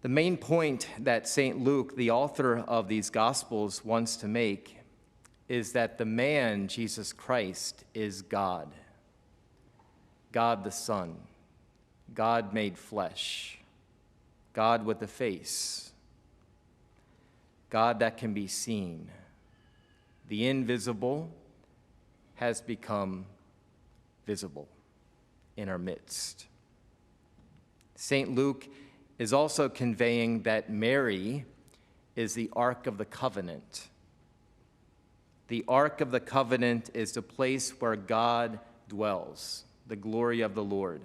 The main point that St. Luke, the author of these Gospels, wants to make is that the man, Jesus Christ, is God. God the Son, God made flesh, God with a face, God that can be seen. The invisible has become visible in our midst. St. Luke is also conveying that Mary is the Ark of the Covenant. The Ark of the Covenant is the place where God dwells, the glory of the Lord.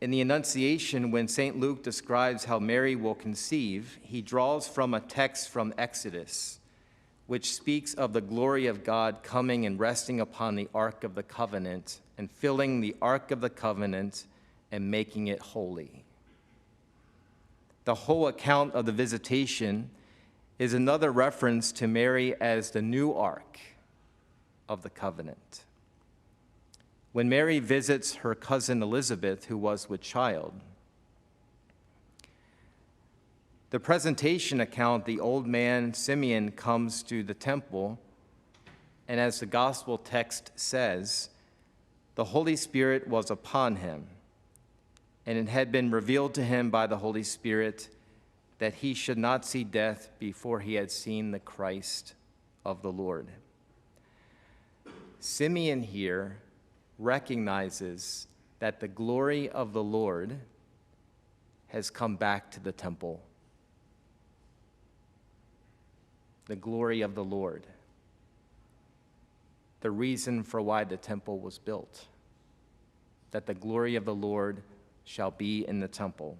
In the Annunciation, when St. Luke describes how Mary will conceive, he draws from a text from Exodus, which speaks of the glory of God coming and resting upon the Ark of the Covenant and filling the Ark of the Covenant and making it holy. The whole account of the visitation is another reference to Mary as the new Ark of the Covenant. When Mary visits her cousin Elizabeth, who was with child, the presentation account, the old man Simeon comes to the temple, and as the gospel text says, the Holy Spirit was upon him, and it had been revealed to him by the Holy Spirit that he should not see death before he had seen the Christ of the Lord. Simeon here recognizes that the glory of the Lord has come back to the temple. The glory of the Lord. The reason for why the temple was built. That the glory of the Lord shall be in the temple.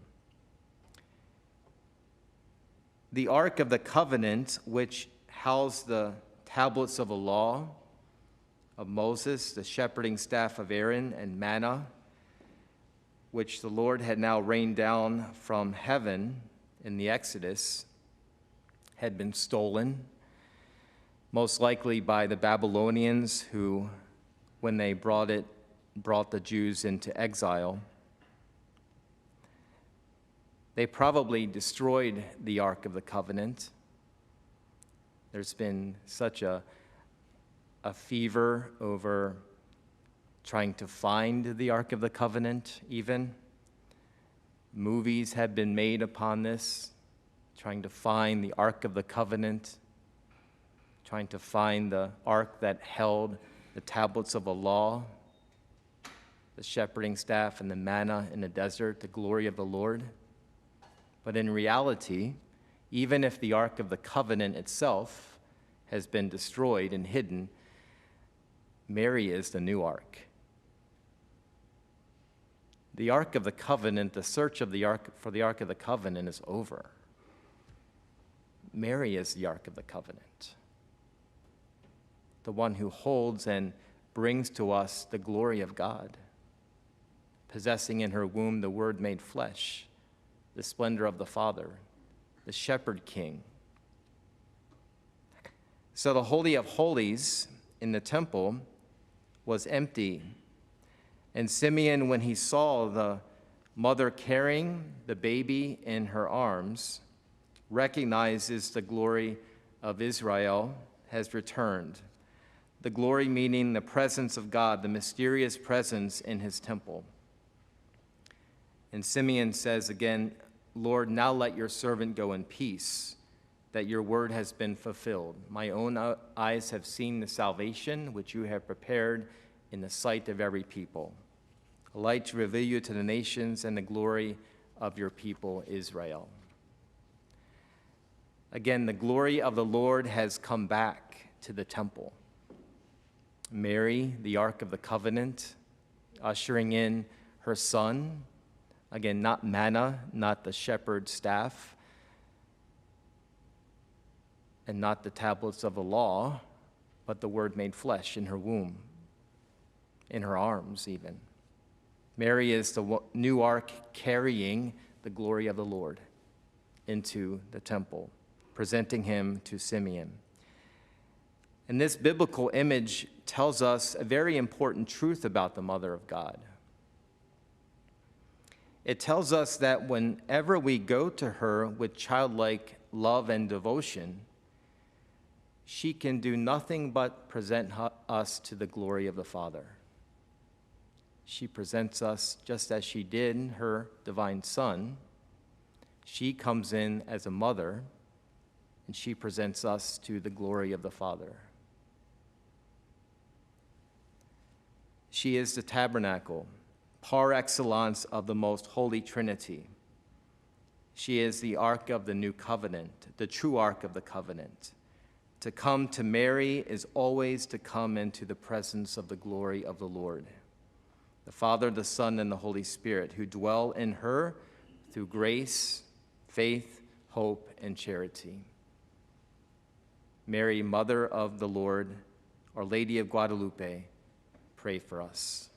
The Ark of the Covenant, which housed the tablets of the law of Moses, the shepherding staff of Aaron, and manna, which the Lord had now rained down from heaven in the Exodus, had been stolen, most likely by the Babylonians who, when they brought the Jews into exile, they probably destroyed the Ark of the Covenant. There's been such a fever over trying to find the Ark of the Covenant, even. Movies have been made upon this, trying to find the Ark of the Covenant, trying to find the ark that held the tablets of the law, the shepherding staff and the manna in the desert, the glory of the Lord. But in reality, even if the Ark of the Covenant itself has been destroyed and hidden, Mary is the new ark. The Ark of the Covenant, the search of the ark for the Ark of the Covenant is over. Mary is the Ark of the Covenant, the one who holds and brings to us the glory of God, possessing in her womb the Word made flesh, the splendor of the Father, the Shepherd King. So the Holy of Holies in the temple was empty. And Simeon, when he saw the mother carrying the baby in her arms, recognizes the glory of Israel has returned. The glory meaning the presence of God, the mysterious presence in his temple. And Simeon says again, Lord, now let your servant go in peace, that your word has been fulfilled. My own eyes have seen the salvation which you have prepared in the sight of every people, a light to reveal you to the nations and the glory of your people Israel. Again, the glory of the Lord has come back to the temple. Mary, the Ark of the Covenant, ushering in her son. Again, not manna, not the shepherd's staff, and not the tablets of the law, but the Word made flesh in her womb, in her arms even. Mary is the new ark carrying the glory of the Lord into the temple, presenting him to Simeon. And this biblical image tells us a very important truth about the Mother of God. It tells us that whenever we go to her with childlike love and devotion, she can do nothing but present us to the glory of the Father. She presents us just as she did her divine Son. She comes in as a mother, and she presents us to the glory of the Father. She is the tabernacle, par excellence of the most holy Trinity. She is the ark of the new covenant, the true ark of the covenant. To come to Mary is always to come into the presence of the glory of the Lord, the Father, the Son, and the Holy Spirit, who dwell in her through grace, faith, hope, and charity. Mary, Mother of the Lord, Our Lady of Guadalupe, pray for us.